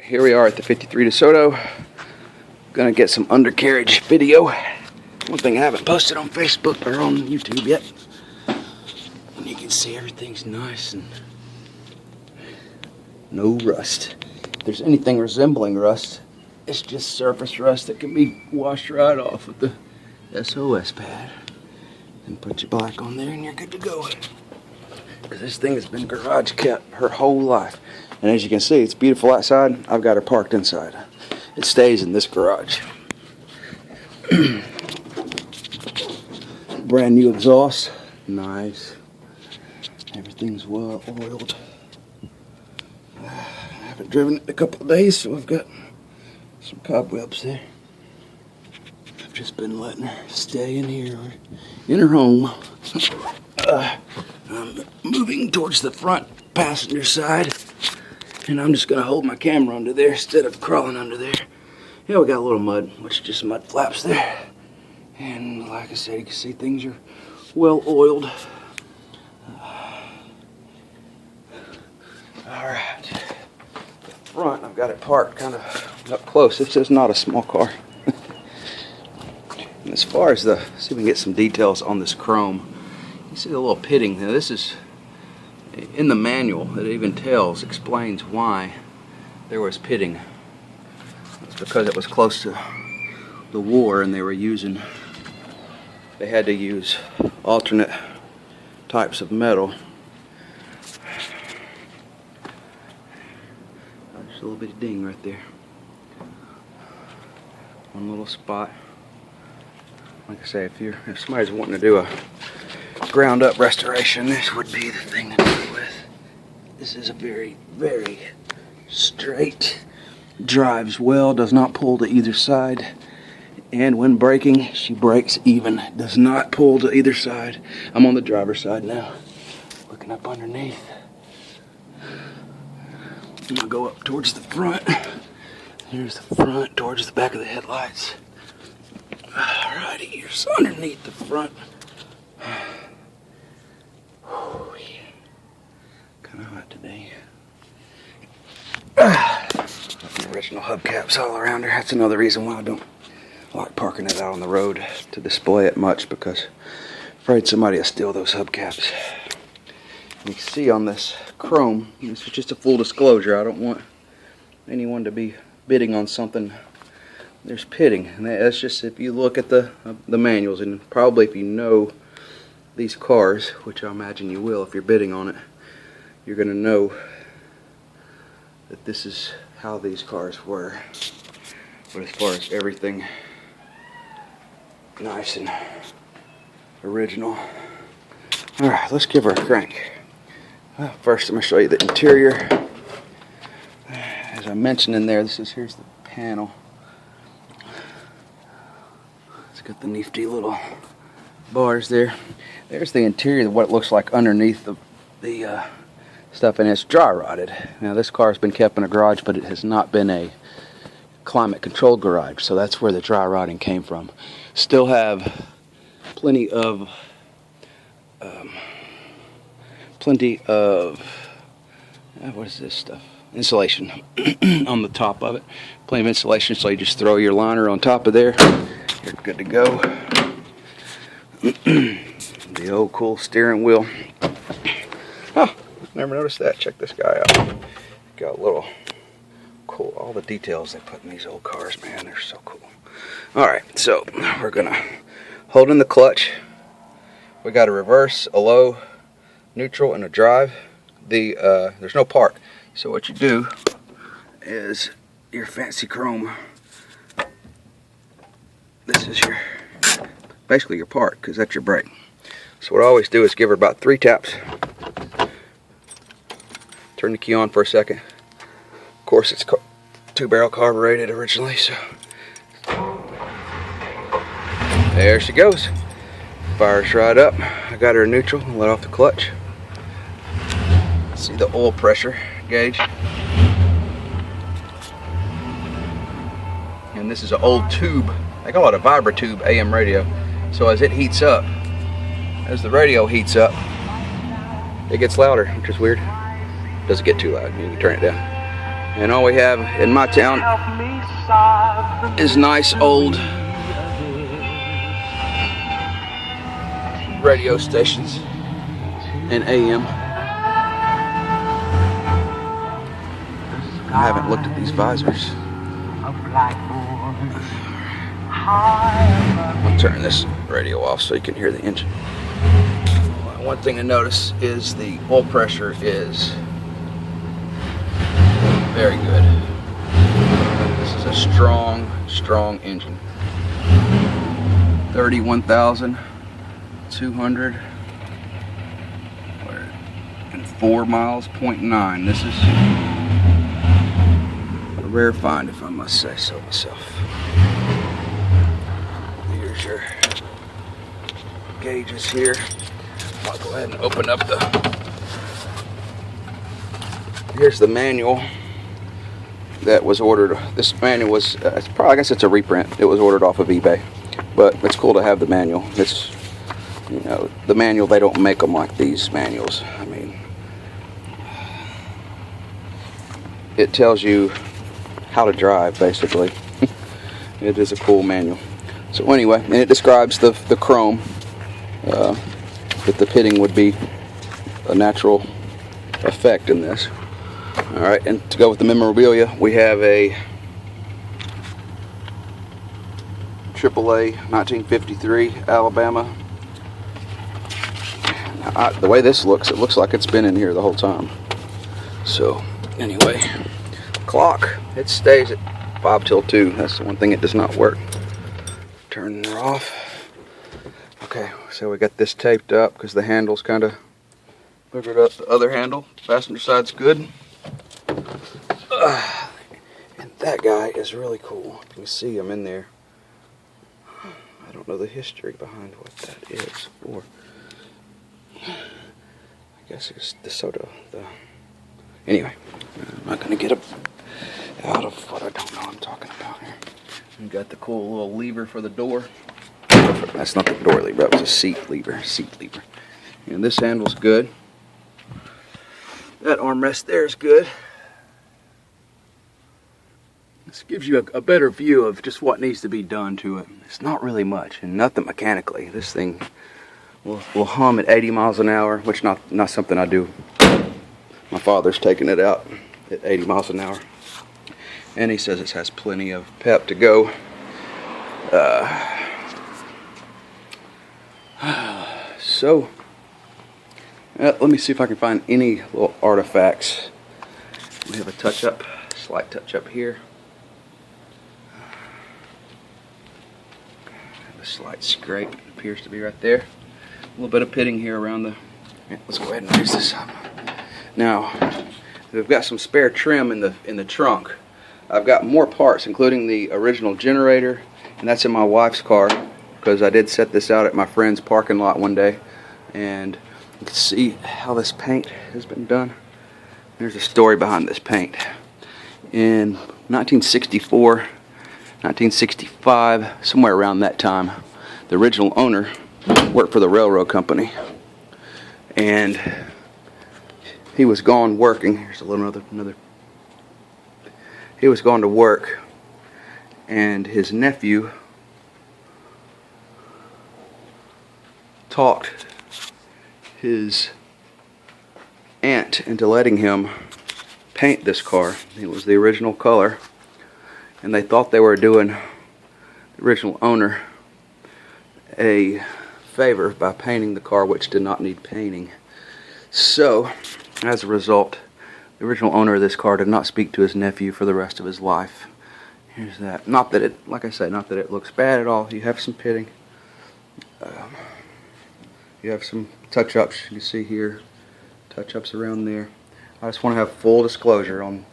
Here we are at the 53 Desoto. Gonna get some undercarriage video. One thing I haven't posted on Facebook or on YouTube yet. And you can see everything's nice and no rust. If there's anything resembling rust, it's just surface rust that can be washed right off with the SOS pad. And put your black on there and you're good to go. Because this thing has been garage kept her whole life. And as you can see, it's beautiful outside. I've got her parked inside. It stays in this garage. Brand new exhaust. Nice. Everything's well oiled. I haven't driven it in a couple of days, so I've got some cobwebs there. I've just been letting her stay in here, in her home. I'm moving towards the front passenger side. And I'm just going to hold my camera under there instead of crawling under there. Yeah, we got a little mud, which is just mud flaps there. And like I said, you can see things are well oiled. Alright. The front, I've got it parked kind of up close. This is not a small car. And as far as the, see if we can get some details on this chrome. You see the little pitting. Now this is in the manual. It even explains why there was pitting. It's because it was close to the war and they had to use alternate types of metal. There's a little bit of ding right there. One little spot. Like I say, if somebody's wanting to do a ground up restoration, this would be the thing to do it with. This is a very, very straight, drives well, does not pull to either side, and when braking, she brakes even, does not pull to either side. I'm on the driver's side now, looking up underneath. I'm gonna go up towards the front. Here's the front, towards the back of the headlights. Alrighty, here's underneath the front. Kind of hot today. The original hubcaps all around her. That's another reason why I don't like parking it out on the road to display it much, because I'm afraid somebody will steal those hubcaps. You can see on this chrome, this is just a full disclosure. I don't want anyone to be bidding on something. There's pitting, and that's just if you look at the manuals, and probably if you know these cars, which I imagine you will if you're bidding on it, you're going to know that this is how these cars were. But as far as everything nice and original. Alright, let's give her a crank. Well, first I'm going to show you the interior. As I mentioned in there, here's the panel. It's got the nifty little bars there. There's the interior, what it looks like underneath the stuff, and it's dry rotted. Now this car has been kept in a garage, but it has not been a climate controlled garage, so that's where the dry rotting came from. Still have plenty of what is this stuff? Insulation on the top of it. Plenty of insulation, so you just throw your liner on top of there. You're good to go. The old cool steering wheel. Oh, never noticed that. Check this guy out. Got a little cool, all the details they put in these old cars, man, they're so cool. Alright, so we're gonna hold in the clutch. We got a reverse, a low, neutral, and a drive. There's no park. So what you do is your fancy chrome. This is basically your park, because that's your brake. So what I always do is give her about 3 taps. Turn the key on for a second. Of course, it's 2-barrel carbureted originally, so there she goes. Fires right up. I got her in neutral and let off the clutch. See the oil pressure gauge. And this is an old tube. They call it a vibra tube AM radio. So as it heats up, as the radio heats up, it gets louder, which is weird. Doesn't get too loud, you can turn it down. And all we have in my town is nice old radio stations and AM. I haven't looked at these visors. I'll turn this radio off so you can hear the engine. One thing to notice is the oil pressure is very good. This is a strong engine. 31,204 miles, 0.9. This is a rare find, if I must say so myself. Here's your gauges here. I'll go ahead and open up here's the manual that was ordered. This manual was, it's probably, I guess it's a reprint. It was ordered off of eBay, but it's cool to have the manual. It's, you know, the manual, they don't make them like these manuals. I mean, it tells you how to drive, basically. It is a cool manual. So anyway, and it describes the chrome, that the pitting would be a natural effect in this. Alright, and to go with the memorabilia, we have a AAA 1953 Alabama. Now, the way this looks, it looks like it's been in here the whole time. So anyway, clock, it stays at 5 till 2. That's the one thing it does not work. Turn her off. Okay, so we got this taped up because the handle's kind of boogered up. The other handle, passenger side's good. And that guy is really cool. You can see him in there. I don't know the history behind what that is for. I guess it's Desoto. Anyway, I'm not going to get out of what I don't know I'm talking about here. We got the cool little lever for the door. That's not the door lever, that was a seat lever. And this handle's good. That armrest there is good. This gives you a better view of just what needs to be done to it. It's not really much, and nothing mechanically. This thing will hum at 80 miles an hour, which not something I do. My father's taking it out at 80 miles an hour. And he says it has plenty of pep to go. So, let me see if I can find any little artifacts. We have a slight touch-up here. A slight scrape, it appears to be right there. A little bit of pitting here around the... Let's go ahead and raise this up. Now, we've got some spare trim in the trunk. I've got more parts, including the original generator, and that's in my wife's car, because I did set this out at my friend's parking lot one day, and you can see how this paint has been done. There's a story behind this paint. In 1964, 1965, somewhere around that time, the original owner worked for the railroad company, and he was gone working. Here's a little another. He was going to work, and his nephew talked his aunt into letting him paint this car. It was the original color, and they thought they were doing the original owner a favor by painting the car, which did not need painting. So, as a result, the original owner of this car did not speak to his nephew for the rest of his life. Here's that. Not that it, like I say, not that it looks bad at all. You have some pitting. You have some touch-ups. You can see here, touch-ups around there. I just want to have full disclosure on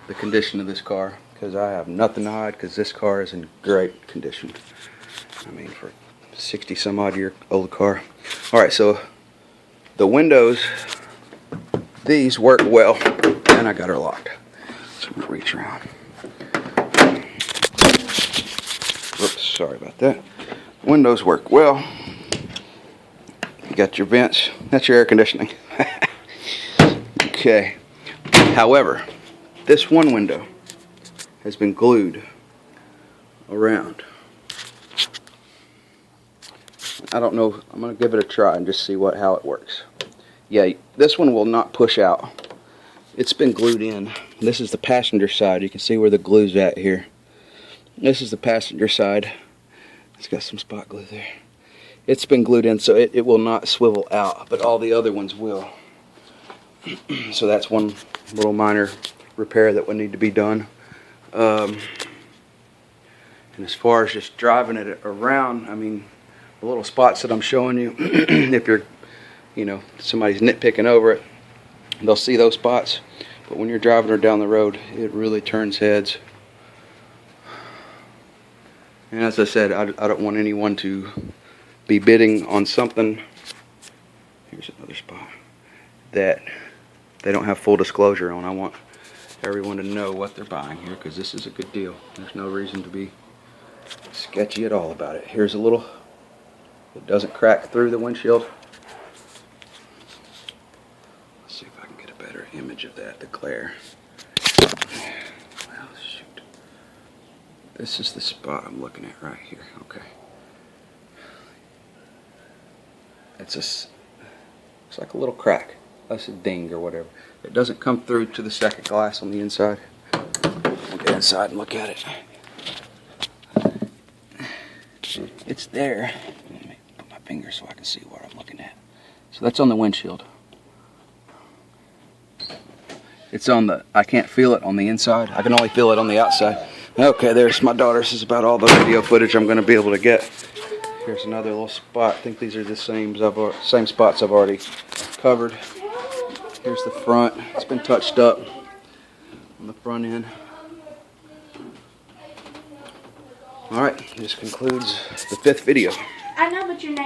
the condition of this car, because I have nothing to hide, because this car is in great condition. I mean, for a 60-some-odd-year-old car. Alright, so the windows, these work well, and I got her locked. So I'm going to reach around. Oops, sorry about that. Windows work well. You got your vents. That's your air conditioning. Okay. However, this one window has been glued around. I don't know, I'm going to give it a try and just see how it works. Yeah, this one will not push out. It's been glued in. This is the passenger side. You can see where the glue's at here. This is the passenger side. It's got some spot glue there. It's been glued in, so it will not swivel out, but all the other ones will. So that's one little minor repair that would need to be done. And as far as just driving it around, I mean, the little spots that I'm showing you, if you're, somebody's nitpicking over it, they'll see those spots. But when you're driving her down the road, it really turns heads. And as I said, I don't want anyone to be bidding on something. Here's another spot that they don't have full disclosure on. I want everyone to know what they're buying here, because this is a good deal. There's no reason to be sketchy at all about it. Here's a little, it doesn't crack through the windshield. Let's see if I can get a better image of that, the glare. Well, shoot. This is the spot I'm looking at right here. Okay. It's like a little crack. That's a ding or whatever. It doesn't come through to the second glass on the inside. We'll get inside and look at it. It's there. Let me put my finger so I can see what I'm looking at. So that's on the windshield. It's on the, I can't feel it on the inside. I can only feel it on the outside. Okay, there's my daughter. This is about all the video footage I'm going to be able to get. Here's another little spot. I think these are the same spots I've already covered. Here's the front. It's been touched up on the front end. Alright, this concludes the 5th video. I know, but your name